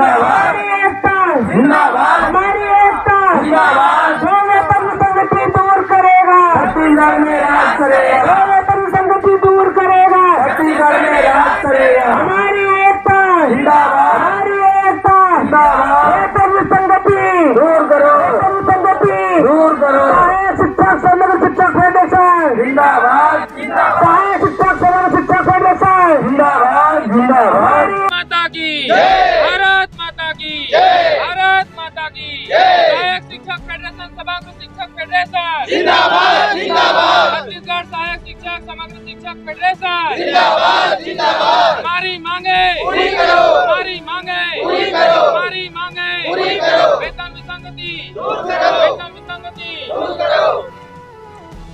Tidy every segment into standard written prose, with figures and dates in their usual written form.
जिंदाबाद, हमारी एकता जिंदाबाद, हमारी एकता जिंदाबाद, जो वेतन संगति दूर करेगा, छत्तीसगढ़ में राज करेगा, जो वेतन संगति दूर करेगा, छत्तीसगढ़ में राज करेगा। हमारी एकता जिंदाबाद, हमारी एकता जिंदाबाद, वेतन संगति दूर करो, वेतन संगति दूर करो। सहायक शिक्षक समग्र शिक्षक फेडरेशन जिंदाबाद, जिंदाबाद, सहायक शिक्षक समग्र शिक्षक फेडरेशन जिंदाबाद, जिंदाबाद। माता की भारत माता की भारत माता की सहायक शिक्षक फेडरेशन समग्र शिक्षक फेडरेशन जिंदाबाद, जिंदाबाद, छत्तीसगढ़ सहायक शिक्षक समग्र शिक्षक फेडरेशन जिंदाबाद, जिंदाबाद। हमारी मांगे पूरी करो, हमारी मांगे पूरी करो, हमारी मांगे पूरी करो, वेतन विसंगति दूर करो, वेतन विसंगति दूर करो।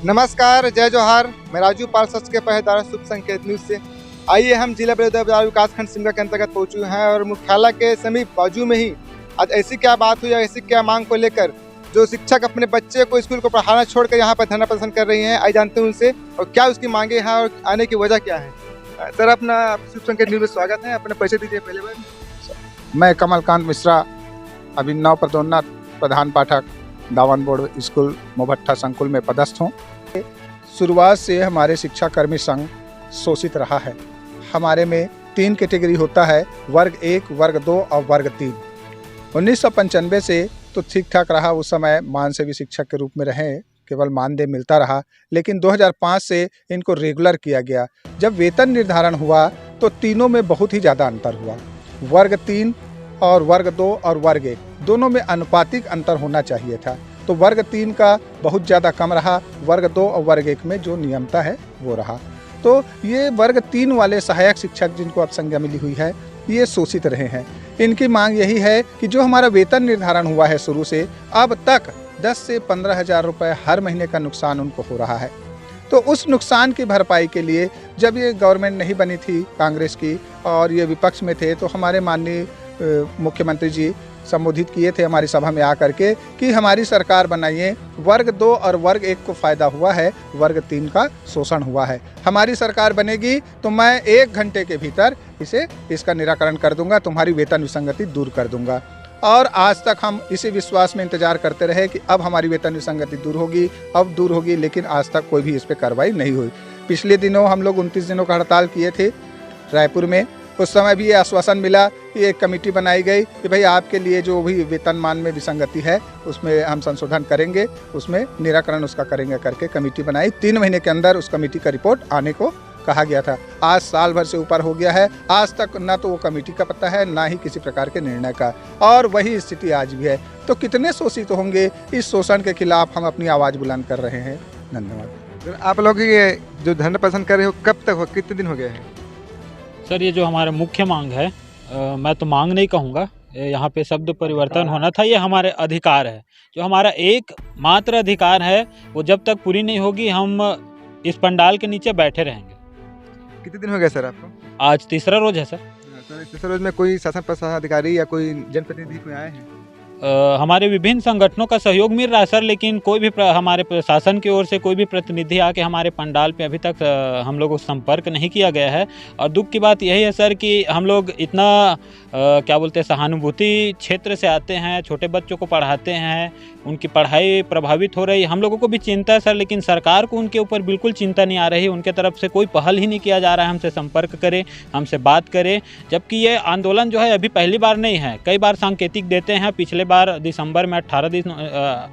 नमस्कार, जय जोहार। मैं राजू पार्षद के पहरेदार शुभ संकेत न्यूज से। आइए हम जिला बाजार विकासखंड सिमगा के अंतर्गत पहुंचे हैं और मुख्यालय के समीप बाजू में ही आज ऐसी क्या बात हुई, ऐसी क्या मांग को लेकर जो शिक्षक अपने बच्चे को स्कूल को पढ़ाना छोड़कर यहाँ पर धरना प्रदर्शन कर रही हैं। आइए जानते हैं उनसे और क्या उसकी मांगे हैं और आने की वजह क्या है। सर, अपना शुभ संकेत न्यूज में स्वागत है। अपना परिचय दीजिए पहले बार। मैं कमलकांत मिश्रा, अभिनव पदोन्नत प्रधान पाठक दावन बोर्ड स्कूल मोभट्ठा संकुल में पदस्थ हूँ। शुरुआत से हमारे शिक्षाकर्मी संघ शोषित रहा है। हमारे में 3 कैटेगरी होता है, वर्ग 1, वर्ग 2 और वर्ग 3। 1995 से तो ठीक ठाक रहा, उस समय मानसेवी शिक्षक के रूप में रहे, केवल मानदेय मिलता रहा। लेकिन 2005 से इनको रेगुलर किया गया। जब वेतन निर्धारण हुआ तो तीनों में बहुत ही ज़्यादा अंतर हुआ। वर्ग 3 और वर्ग 2 और वर्ग 1 दोनों में अनुपातिक अंतर होना चाहिए था, तो वर्ग 3 का बहुत ज़्यादा कम रहा, वर्ग 2 और वर्ग 1 में जो नियमता है वो रहा। तो ये वर्ग 3 वाले सहायक शिक्षक जिनको अब संज्ञा मिली हुई है, ये शोषित रहे हैं। इनकी मांग यही है कि जो हमारा वेतन निर्धारण हुआ है शुरू से, अब तक 10 से 15 हज़ार रुपये हर महीने का नुकसान उनको हो रहा है। तो उस नुकसान की भरपाई के लिए जब ये गवर्नमेंट नहीं बनी थी कांग्रेस की और ये विपक्ष में थे, तो हमारे माननीय मुख्यमंत्री जी संबोधित किए थे हमारी सभा में आकर के कि हमारी सरकार बनाइए। वर्ग 2 और वर्ग 1 को फ़ायदा हुआ है, वर्ग 3 का शोषण हुआ है। हमारी सरकार बनेगी तो मैं 1 घंटे के भीतर इसका निराकरण कर दूंगा, तुम्हारी वेतन विसंगति दूर कर दूंगा। और आज तक हम इसी विश्वास में इंतजार करते रहे कि अब हमारी वेतन विसंगति दूर होगी, अब दूर होगी, लेकिन आज तक कोई भी इस पर कार्रवाई नहीं हुई। पिछले दिनों हम लोग 29 दिनों का हड़ताल किए थे रायपुर में। उस समय भी ये आश्वासन मिला कि एक कमेटी बनाई गई कि भाई आपके लिए जो भी वेतनमान में विसंगति है उसमें हम संशोधन करेंगे, उसमें निराकरण उसका करेंगे करके कमेटी बनाई। 3 महीने के अंदर उस कमेटी का रिपोर्ट आने को कहा गया था। आज साल भर से ऊपर हो गया है, आज तक ना तो वो कमेटी का पता है, ना ही किसी प्रकार के निर्णय का, और वही स्थिति आज भी है। तो कितने शोषित होंगे, इस शोषण के खिलाफ हम अपनी आवाज़ बुलंद कर रहे हैं। धन्यवाद। आप लोग ये जो धरना प्रदर्शन कर रहे हो कब तक हो, कितने दिन हो गए हैं? सर, ये जो हमारा मुख्य मांग है, मैं तो मांग नहीं कहूँगा, यहाँ पे शब्द परिवर्तन होना था। ये हमारे अधिकार है, जो हमारा एकमात्र अधिकार है, वो जब तक पूरी नहीं होगी हम इस पंडाल के नीचे बैठे रहेंगे। कितने दिन हो गए सर आपको? आज 3रा रोज है सर। तीसरे रोज में कोई शासन प्रशासन अधिकारी या कोई जनप्रतिनिधि कोई आए हैं? हमारे विभिन्न संगठनों का सहयोग मिल रहा है सर, लेकिन कोई भी हमारे प्रशासन की ओर से कोई भी प्रतिनिधि आके हमारे पंडाल पे अभी तक हम लोगों को संपर्क नहीं किया गया है। और दुख की बात यही है सर कि हम लोग इतना क्या बोलते हैं, सहानुभूति क्षेत्र से आते हैं, छोटे बच्चों को पढ़ाते हैं, उनकी पढ़ाई प्रभावित हो रही, हम लोगों को भी चिंता है सर, लेकिन सरकार को उनके ऊपर बिल्कुल चिंता नहीं आ रही। उनके तरफ से कोई पहल ही नहीं किया जा रहा है हमसे संपर्क करे, हमसे बात करे। जबकि ये आंदोलन जो है अभी पहली बार नहीं है, कई बार सांकेतिक देते हैं। पिछले बार दिसंबर में 18 दिन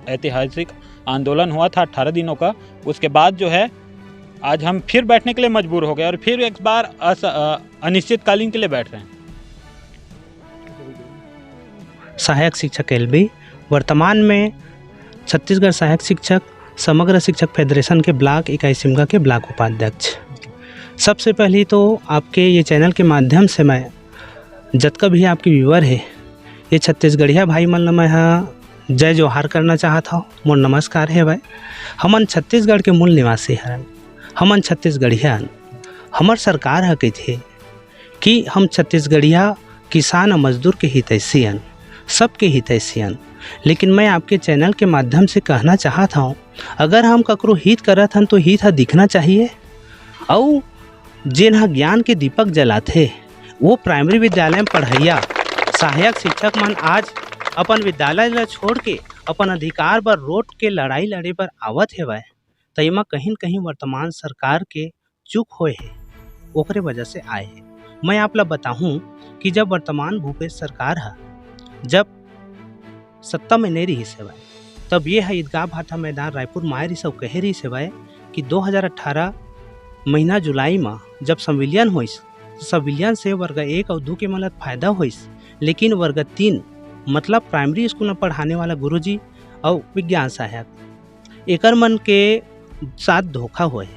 ऐतिहासिक आंदोलन हुआ था, 18 दिनों का। उसके बाद जो है आज हम फिर बैठने के लिए मजबूर हो गए और फिर एक बार अनिश्चितकालीन के लिए बैठ रहे हैं। सहायक शिक्षक एलबी, वर्तमान में छत्तीसगढ़ सहायक शिक्षक समग्र शिक्षक फेडरेशन के ब्लॉक इकाई सिमगा के ब्लॉक उपाध्यक्ष। सबसे पहले तो आपके ये चैनल के माध्यम से मैं जतका भी आपके व्यूअर है, ये छत्तीसगढ़िया भाई मन मैं जय जोहार करना चाहता हूँ। मोर नमस्कार है भाई। हमन छत्तीसगढ़ के मूल निवासी हन, हमन छत्तीसगढ़िया। हमार सरकार है कही कि हम छत्तीसगढ़िया किसान और मजदूर के हितैषी हन, सबके हितैषी हन। लेकिन मैं आपके चैनल के माध्यम से कहना चाहता हूँ, अगर हम ककरो हित करत हन तो हित दिखना चाहिए। और जिन ज्ञान के दीपक जलाते वो प्राइमरी विद्यालय में पढ़ैया सहायक शिक्षक मन आज अपन विद्यालय ला छोड़ के अपन अधिकार बर रोड के लड़ाई लड़े बर आवत हेवय, त एमा कहीं न कहीं वर्तमान सरकार के चूक होए है, ओकरे वजह से आए है। मैं आप ला बताऊं कि जब वर्तमान भूपेश सरकार है जब सत्ता में नहीं रही सेवाएं, तब ये है ईदगाह भाटा मैदान रायपुर माए रही सब कहे रही सेवाएं कि 2018 महीना जुलाई में जब संविलियन होइस, संविलियन से वर्ग 1 और 2 के मतलब फायदा होइस, लेकिन वर्ग 3 मतलब प्राइमरी स्कूल में पढ़ाने वाला गुरुजी और विज्ञान सहायक एकर मन के साथ धोखा हुए।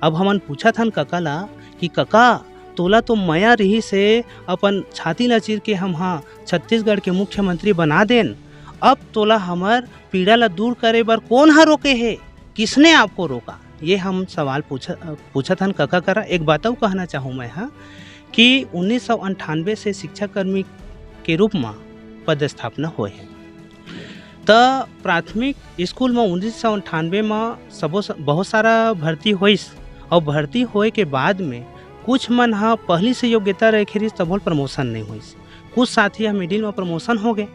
अब हमन पूछा था कका ला कि कका तोला तो मया रही से अपन छाती ला चीर के हम हाँ छत्तीसगढ़ के मुख्यमंत्री बना देन, अब तोला हमर पीड़ा ला दूर करे बर कौन हा रोके है, किसने आपको रोका? ये हम सवाल पूछा था कका करा। एक बात और कहना चाहूँ मैं हाँ कि 1998 से शिक्षाकर्मी के रूप में पदस्थापना हुए है। तो प्राथमिक स्कूल में 1998 में बहुत सारा भर्ती होइस और भर्ती होए के बाद में कुछ मन हाँ पहली से योग्यता रखे रही तब प्रमोशन नहीं होइस, कुछ साथी हाँ मिडिल में प्रमोशन हो गए।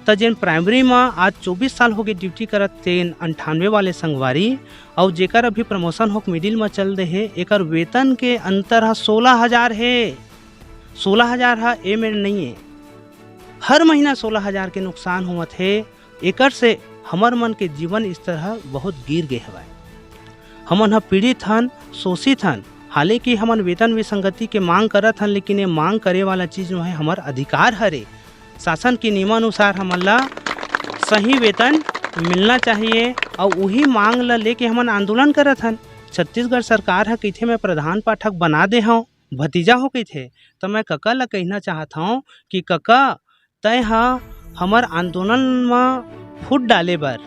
तो जिन प्राइमरी में आज 24 साल हो गए ड्यूटी करत तेन 98 वाले संगवारी और जेकर अभी प्रमोशन हो मिडिल में चल रहे है, एकर वेतन के अंतर 16,000 है। 16,000 है ए में नहीं है, हर महीना 16,000 के नुकसान हुआ थे। एकर से हमर मन के जीवन स्तर बहुत गिर गए हवा। हमन पीड़ित हन, शोषित हन। हालांकि हमन वेतन विसंगति के मांग करत हन, लेकिन ये मांग करे वाला चीज़ जो है हमार अधिकार हरे। शासन के नियमानुसार हमन ला सही वेतन मिलना चाहिए और वही मांग ला लेके हमन आंदोलन करत हन। छत्तीसगढ़ सरकार है कहे मैं प्रधान पाठक बना दे हूँ, भतीजा हो कहे तो मैं कका ला कहना चाहता हूँ कि कका तय हाँ हमार आंदोलन में फुट डाले बर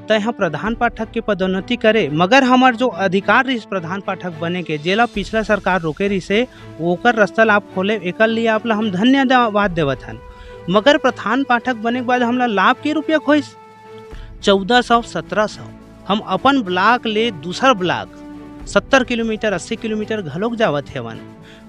तय हाँ प्रधान पाठक के पदोन्नति करे, मगर हमार जो अधिकार रही प्रधान पाठक बने के जेला पिछला सरकार रोके रही से ओकर रास्ता आप खोले, एक लिए आप ला हम धन्यवाद देवत हन। मगर प्रधान पाठक बने के बाद हमला लाभ के रुपया खोइस 1400-1700। हम अपन ब्लॉक ले दूसर ब्लॉक 70 किलोमीटर 80 किलोमीटर घलोक जावत हेवन।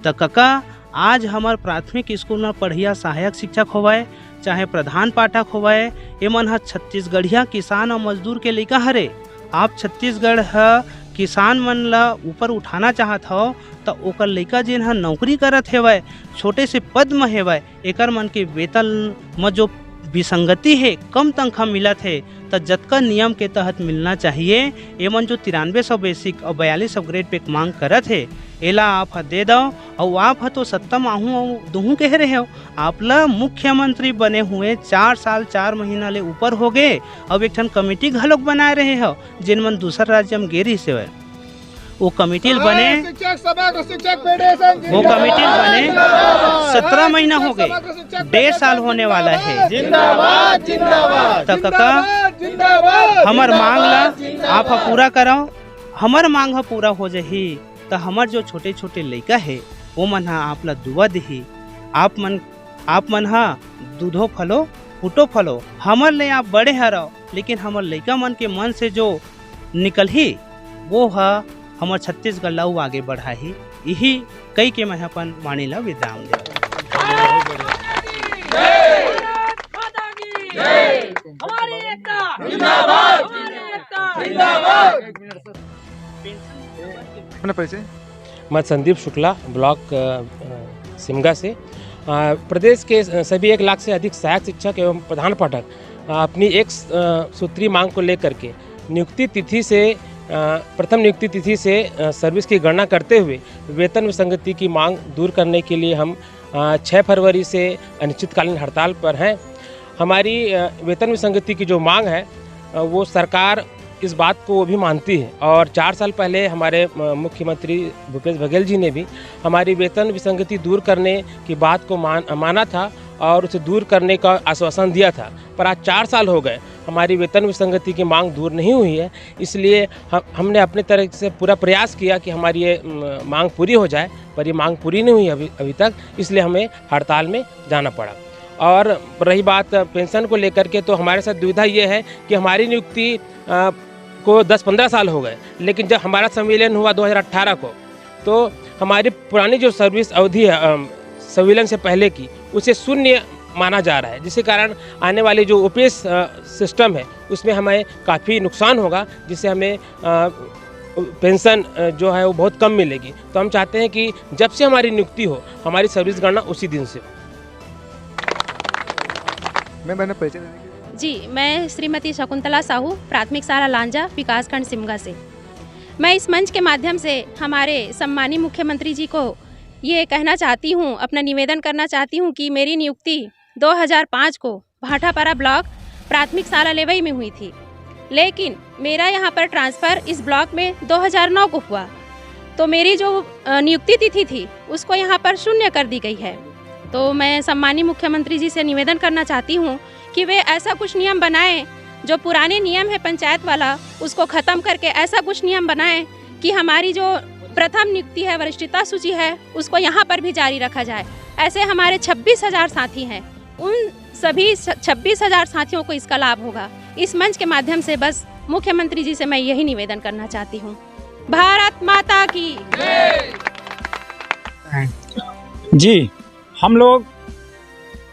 तो कका आज हमार प्राथमिक स्कूल में पढ़िया सहायक शिक्षक होवाए चाहे प्रधान पाठक होवाए, एमन ह छत्तीसगढ़िया किसान और मजदूर के लइका हरे। आप छत्तीसगढ़ ह किसान मन ला ऊपर उठाना चाहत हो तो ओकर लइका जेन ह नौकरी करत हेवय, छोटे से पद में हेवय, एकर मन के वेतन में जो विसंगति है, कम तनख्वाह मिलत है, तो जतका नियम के तहत मिलना चाहिए। एमन जो 9300 बेसिक और 4200 ग्रेड पे मांग करत है, एला आप दे दो। और आप तो सत्ता में आहूँ दूहूँ कह रहे हो, आप ला मुख्यमंत्री बने हुए 4 साल 4 महीना ले ऊपर हो गए। अब एक ठन कमेटी घलोक बना रहे हो जिन मन दूसर राज्य में गेरी से वो कमेटी बने, वो कमेटी बने 17 महीना हो गए, 1.5 साल होने वाला है। जिंदाबाद जिंदाबाद तो कका हमार मांग ला आप पूरा कराओ, हमार मांग पूरा हो जाही तो हमार जो छोटे छोटे लइका है वो मन आप ला दुआ दही। आप मन दूधो फलो फूटो फलो, हमार ले आप बड़े हराओ, लेकिन हमार लइका मन के मन से जो निकल ही वो हमार छत्तीसगढ़ ला आगे बढ़ा ही। यही कई के मैं अपन वाणी ला विराम दे। अपना परिचय। मैं संदीप शुक्ला ब्लॉक सिमगा से। प्रदेश के सभी 1 लाख से अधिक सहायक शिक्षक एवं प्रधान पाठक अपनी एक सूत्री मांग को लेकर के नियुक्ति तिथि से प्रथम नियुक्ति तिथि से सर्विस की गणना करते हुए वेतन विसंगति की मांग दूर करने के लिए हम 6 फरवरी से अनिश्चितकालीन हड़ताल पर हैं। हमारी वेतन विसंगति की जो मांग है वो सरकार इस बात को वो भी मानती है और 4 साल पहले हमारे मुख्यमंत्री भूपेश बघेल जी ने भी हमारी वेतन विसंगति दूर करने की बात को माना था और उसे दूर करने का आश्वासन दिया था। पर आज 4 साल हो गए, हमारी वेतन विसंगति की मांग दूर नहीं हुई है। इसलिए हमने अपने तरह से पूरा प्रयास किया कि हमारी ये मांग पूरी हो जाए, पर ये मांग पूरी नहीं हुई अभी तक, इसलिए हमें हड़ताल में जाना पड़ा। और रही बात पेंशन को लेकर के, तो हमारे साथ दुविधा ये है कि हमारी नियुक्ति को 10-15 साल हो गए, लेकिन जब हमारा संविलियन हुआ 2018 को, तो हमारी पुरानी जो सर्विस अवधि है संविलियन से पहले की, उसे 0 माना जा रहा है, जिसके कारण आने वाली जो ओपीएस सिस्टम है उसमें हमें काफ़ी नुकसान होगा, जिससे हमें पेंशन जो है वो बहुत कम मिलेगी। तो हम चाहते हैं कि जब से हमारी नियुक्ति हो, हमारी सर्विस गणना उसी दिन से हो। मैंने परिचय देने के लिए। जी, मैं श्रीमती शकुंतला साहू, प्राथमिक शाला लांजा, विकासखंड सिमगा से। मैं इस मंच के माध्यम से हमारे सम्मानीय मुख्यमंत्री जी को ये कहना चाहती हूँ, अपना निवेदन करना चाहती हूँ कि मेरी नियुक्ति 2005 को भाटापारा ब्लॉक प्राथमिक शाला लेवई में हुई थी, लेकिन मेरा यहाँ पर ट्रांसफ़र इस ब्लॉक में 2009 को हुआ। तो मेरी जो नियुक्ति तिथि थी उसको यहाँ पर शून्य कर दी गई है। तो मैं सम्मानीय मुख्यमंत्री जी से निवेदन करना चाहती हूँ कि वे ऐसा कुछ नियम बनाएं, जो पुराने नियम है पंचायत वाला उसको ख़त्म करके ऐसा कुछ नियम बनाएं कि हमारी जो प्रथम नियुक्ति है, वरिष्ठता सूची है, उसको यहाँ पर भी जारी रखा जाए। ऐसे हमारे 26,000 साथी हैं, उन सभी 26,000 साथियों को इसका लाभ होगा। इस मंच के माध्यम से बस मुख्यमंत्री जी से मैं यही निवेदन करना चाहती हूँ। भारत माता की जी, हम लोग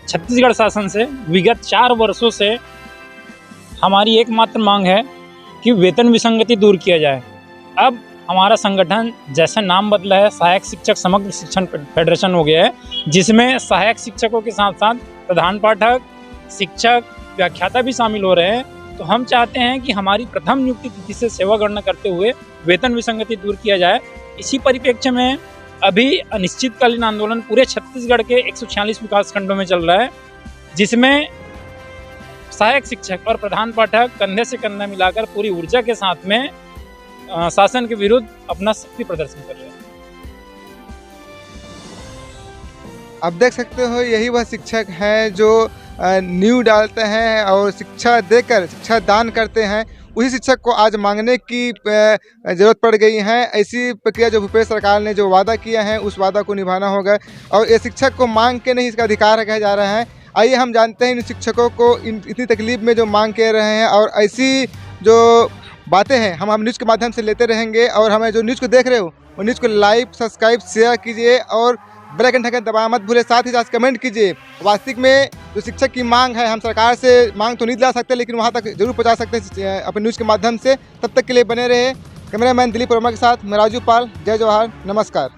छत्तीसगढ़ शासन से विगत 4 वर्षों से हमारी एकमात्र मांग है कि वेतन विसंगति दूर किया जाए। अब हमारा संगठन जैसा नाम बदला है, सहायक शिक्षक समग्र शिक्षण फेडरेशन हो गया है, जिसमें सहायक शिक्षकों के साथ साथ प्रधान पाठक, शिक्षक, व्याख्याता भी शामिल हो रहे हैं। तो हम चाहते हैं कि हमारी प्रथम नियुक्ति तिथि से सेवा गणना करते हुए वेतन विसंगति दूर किया जाए। इसी परिप्रेक्ष्य में अभी अनिश्चितकालीन आंदोलन पूरे छत्तीसगढ़ के 146 विकास खंडों में चल रहा है, जिसमें सहायक शिक्षक और प्रधान पाठक कंधे से कंधा मिलाकर पूरी ऊर्जा के साथ में शासन के विरुद्ध अपना शक्ति प्रदर्शन कर रहे हैं। आप देख सकते हो, यही वह शिक्षक हैं जो नींव डालते हैं और शिक्षा देकर शिक्षा दान करते हैं। उसी शिक्षक को आज मांगने की ज़रूरत पड़ गई है। ऐसी प्रक्रिया जो भूपेश सरकार ने जो वादा किया है उस वादा को निभाना होगा, और ये शिक्षक को मांग के नहीं, इसका अधिकार कहा जा रहा है। आइए हम जानते हैं इन शिक्षकों को इतनी तकलीफ में जो मांग कर रहे हैं, और ऐसी जो बातें हैं हम न्यूज़ के माध्यम से लेते रहेंगे। और हमें जो न्यूज़ को देख रहे हो वो न्यूज़ को लाइक, सब्सक्राइब, शेयर कीजिए और बेल आइकन दबाना मत भूले। साथ ही साथ कमेंट कीजिए। वास्तविक में जो शिक्षक की मांग है, हम सरकार से मांग तो नहीं दिला सकते, लेकिन वहाँ तक जरूर पहुँचा सकते हैं अपने न्यूज़ के माध्यम से। तब तक के लिए बने रहे। कैमरामैन दिलीप वर्मा के साथ मैं राजू पाल। जय जवाहर, नमस्कार।